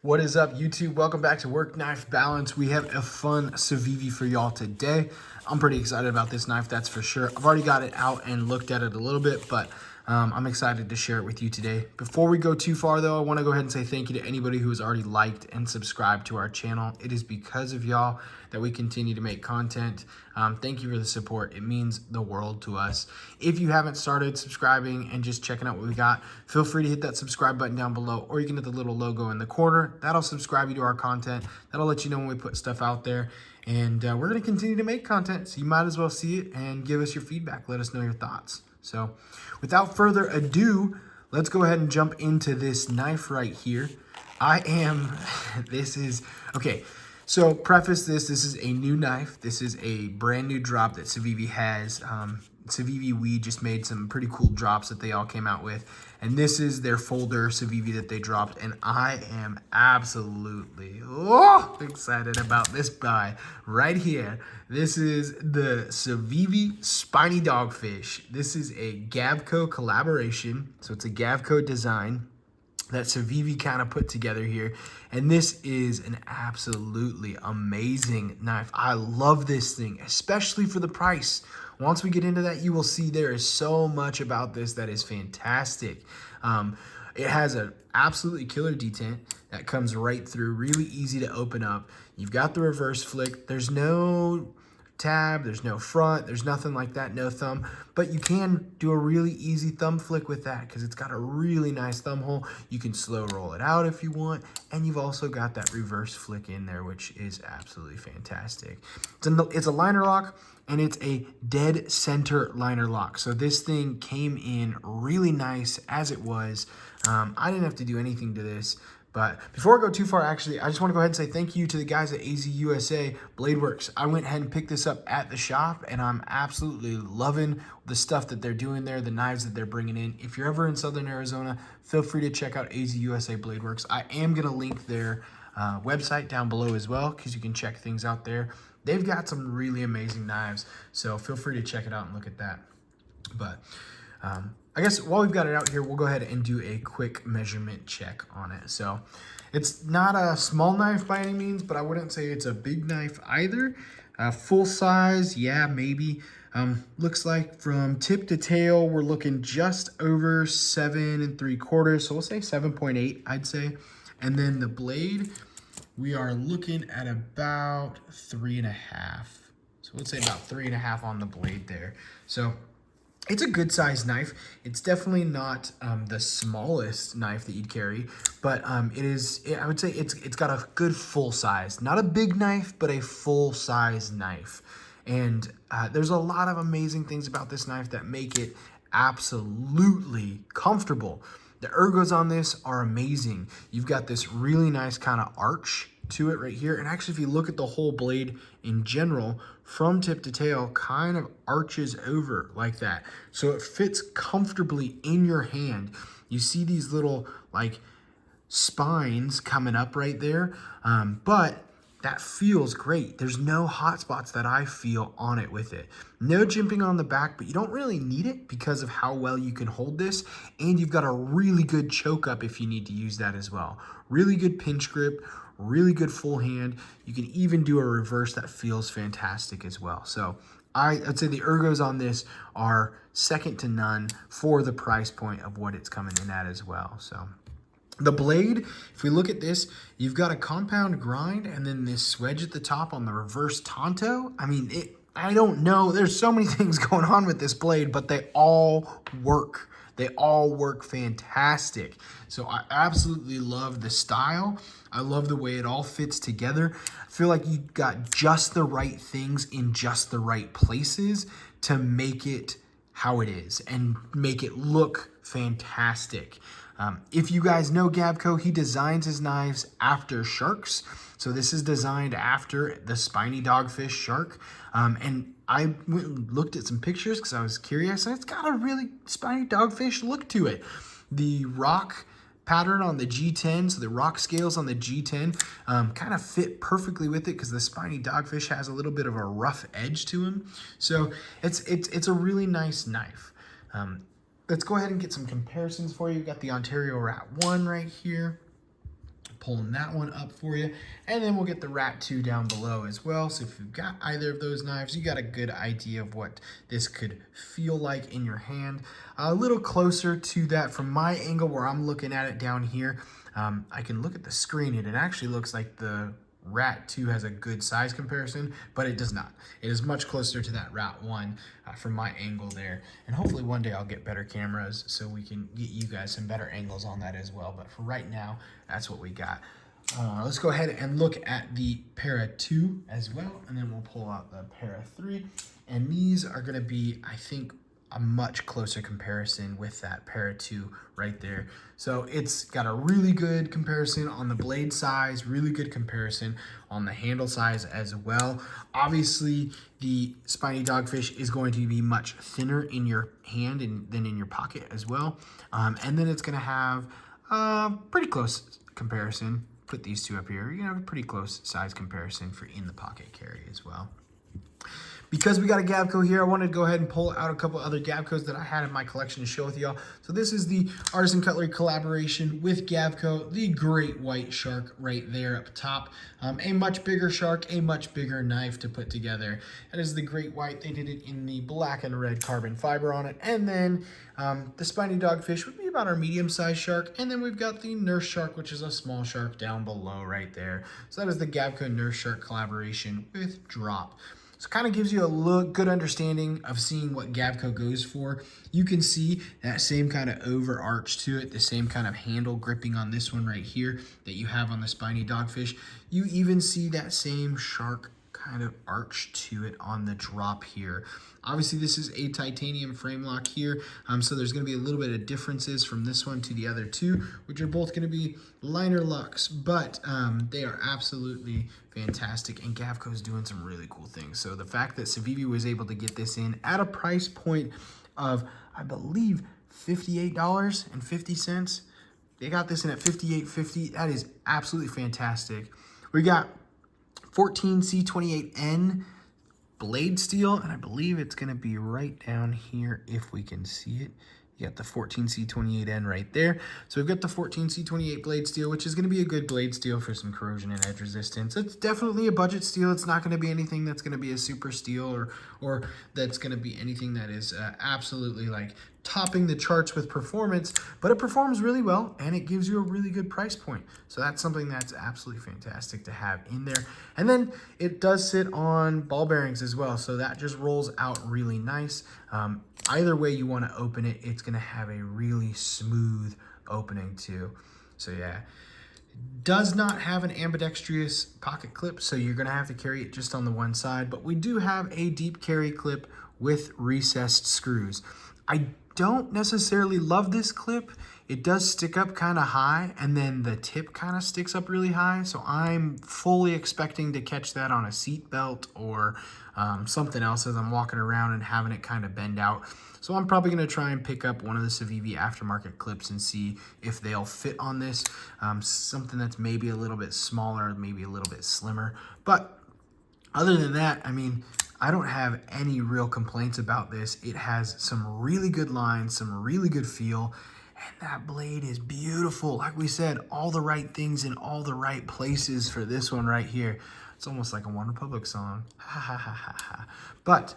What is up, YouTube? Welcome back to Work Knife Balance. We have a fun Civivi for y'all today. I'm pretty excited about this knife, that's for sure. I've already got it out and looked at it a little bit, but I'm excited to share it with you today. Before we go too far, though, I want to go ahead and say thank you to anybody who has already liked and subscribed to our channel. It is because of y'all that we continue to make content. Thank you for the support. It means the world to us. If you haven't started subscribing and just checking out what we got, feel free to hit that subscribe button down below, or you can hit the little logo in the corner. That'll subscribe you to our content. That'll let you know when we put stuff out there. And we're going to continue to make content, so you might as well see it and give us your feedback. Let us know your thoughts. So without further ado, let's go ahead and jump into this knife right here. Okay, so preface this is a new knife. This is a brand new drop that Civivi has. Civivi, we just made some pretty cool drops that they all came out with. And this is their folder Civivi that they dropped. And I am absolutely excited about this buy right here. This is the Civivi Spiny Dogfish. This is a Gavko collaboration. So it's a Gavko design that Civivi kind of put together here. And this is an absolutely amazing knife. I love this thing, especially for the price. Once we get into that, you will see there is so much about this that is fantastic. It has an absolutely killer detent that comes right through, really easy to open up. You've got the reverse flick. There's no tab, there's no front, there's nothing like that, no thumb, but you can do a really easy thumb flick with that because it's got a really nice thumb hole. You can slow roll it out if you want, and you've also got that reverse flick in there, which is absolutely fantastic. It's a liner lock, and it's a dead center liner lock. So this thing came in really nice as it was. I didn't have to do anything to this. But before I go too far, actually, I just want to go ahead and say thank you to the guys at AZ USA Blade Works. I went ahead and picked this up at the shop, and I'm absolutely loving the stuff that they're doing there, the knives that they're bringing in. If you're ever in Southern Arizona, feel free to check out AZ USA Blade Works. I am going to link their website down below as well, because you can check things out there. They've got some really amazing knives, so feel free to check it out and look at that. But I guess while we've got it out here, we'll go ahead and do a quick measurement check on it. So it's not a small knife by any means, but I wouldn't say it's a big knife either. Full size, yeah, maybe. Looks like from tip to tail, we're looking just over 7 3/4. So we'll say 7.8, I'd say. And then the blade, we are looking at about 3.5. So let's say about 3.5 on the blade there. So it's a good sized knife. It's definitely not the smallest knife that you'd carry, but I would say it's got a good full size. Not a big knife, but a full size knife. And there's a lot of amazing things about this knife that make it absolutely comfortable. The ergos on this are amazing. You've got this really nice kind of arch to it right here. And actually, if you look at the whole blade in general, from tip to tail, kind of arches over like that. So it fits comfortably in your hand. You see these little like spines coming up right there, but that feels great. There's no hot spots that I feel on it with it. No jimping on the back, but you don't really need it because of how well you can hold this. And you've got a really good choke up if you need to use that as well. Really good pinch grip, really good full hand. You can even do a reverse that feels fantastic as well. So I'd say the ergos on this are second to none for the price point of what it's coming in at as well. So the blade, if we look at this, you've got a compound grind and then this wedge at the top on the reverse Tonto. I mean, I don't know. There's so many things going on with this blade, but they all work. They all work fantastic. So I absolutely love the style. I love the way it all fits together. I feel like you got just the right things in just the right places to make it how it is and make it look fantastic. If you guys know Gavko, he designs his knives after sharks. So this is designed after the Spiny Dogfish shark. And I went and looked at some pictures because I was curious, and it's got a really Spiny Dogfish look to it. The rock pattern on the G10, so the rock scales on the G10 kind of fit perfectly with it because the Spiny Dogfish has a little bit of a rough edge to him. So it's a really nice knife. Let's go ahead and get some comparisons for you. We've got the Ontario Rat 1 right here. pulling that one up for you. And then we'll get the Rat 2 down below as well. So if you've got either of those knives, you got a good idea of what this could feel like in your hand. A little closer to that from my angle where I'm looking at it down here, I can look at the screen and it actually looks like the Rat 2 has a good size comparison, but it does not. It is much closer to that Rat 1 from my angle there. And hopefully one day I'll get better cameras so we can get you guys some better angles on that as well. But for right now, that's what we got. Let's go ahead and look at the Para 2 as well, and then we'll pull out the Para 3. And these are going to be, I think, a much closer comparison with that Para 2 right there. So it's got a really good comparison on the blade size, really good comparison on the handle size as well. Obviously, the Spiny Dogfish is going to be much thinner in your hand than in your pocket as well. And then it's going to have a pretty close comparison. Put these two up here. You're going to have a pretty close size comparison for in the pocket carry as well. Because we got a Gavko here, I wanted to go ahead and pull out a couple other Gavkos that I had in my collection to share with y'all. So this is the Artisan Cutlery collaboration with Gavko, the great white shark right there up top. A much bigger shark, a much bigger knife to put together. That is the great white. They did it in the black and red carbon fiber on it. And then the Spiny Dogfish would be about our medium-sized shark. And then we've got the nurse shark, which is a small shark down below right there. So that is the Gavko nurse shark collaboration with Drop. So it kind of gives you a good understanding of seeing what Gavko goes for. You can see that same kind of overarch to it, the same kind of handle gripping on this one right here that you have on the Spiny Dogfish. You even see that same shark kind of arch to it on the Drop here. Obviously, this is a titanium frame lock here, so there's going to be a little bit of differences from this one to the other two, which are both going to be liner locks, but they are absolutely fantastic, and Gavko is doing some really cool things. So the fact that Civivi was able to get this in at a price point of, I believe, $58.50. They got this in at $58.50. That is absolutely fantastic. We got 14C28N blade steel, and I believe it's going to be right down here if we can see it. You got the 14C28N right there. So we've got the 14C28 blade steel, which is going to be a good blade steel for some corrosion and edge resistance. It's definitely a budget steel. It's not going to be anything that's going to be a super steel or that's going to be anything that is absolutely like topping the charts with performance, but it performs really well and it gives you a really good price point. So that's something that's absolutely fantastic to have in there. And then it does sit on ball bearings as well, so that just rolls out really nice. Either way you want to open it, it's going to have a really smooth opening too. So yeah, does not have an ambidextrous pocket clip, so you're going to have to carry it just on the one side, but we do have a deep carry clip with recessed screws. I don't necessarily love this clip. It does stick up kind of high, and then the tip kind of sticks up really high, so I'm fully expecting to catch that on a seat belt or something else as I'm walking around and having it kind of bend out. So I'm probably going to try and pick up one of the Civivi aftermarket clips and see if they'll fit on this. Something that's maybe a little bit smaller, maybe a little bit slimmer. But other than that, I mean, I don't have any real complaints about this. It has some really good lines, some really good feel, and that blade is beautiful. Like we said, all the right things in all the right places for this one right here. It's almost like a One Republic song. Ha ha ha ha ha. But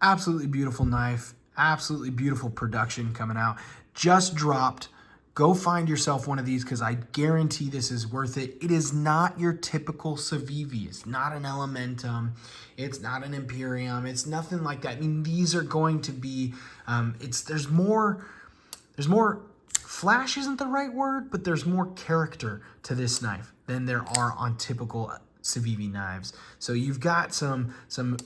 absolutely beautiful knife, absolutely beautiful production coming out. Just dropped. Go find yourself one of these because I guarantee this is worth it. It is not your typical Civivi. It's not an Elementum. It's not an Imperium. It's nothing like that. I mean, these are going to be, there's more, flash isn't the right word, but there's more character to this knife than there are on typical Civivi knives. So you've got some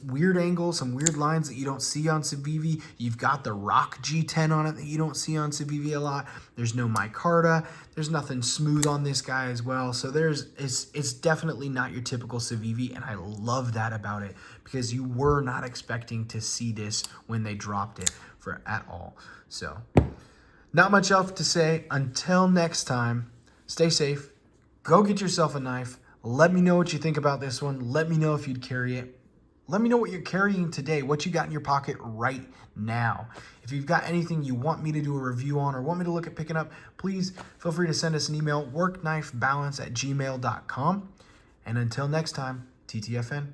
weird angles, some weird lines that you don't see on Civivi. You've got the rock G10 on it that you don't see on Civivi a lot. There's no micarta. There's nothing smooth on this guy as well. So it's definitely not your typical Civivi, and I love that about it because you were not expecting to see this when they dropped it at all. So not much else to say. Until next time, stay safe. Go get yourself a knife. Let me know what you think about this one. Let me know if you'd carry it. Let me know what you're carrying today, what you got in your pocket right now. If you've got anything you want me to do a review on or want me to look at picking up, please feel free to send us an email, workknifebalance@gmail.com. And until next time, TTFN.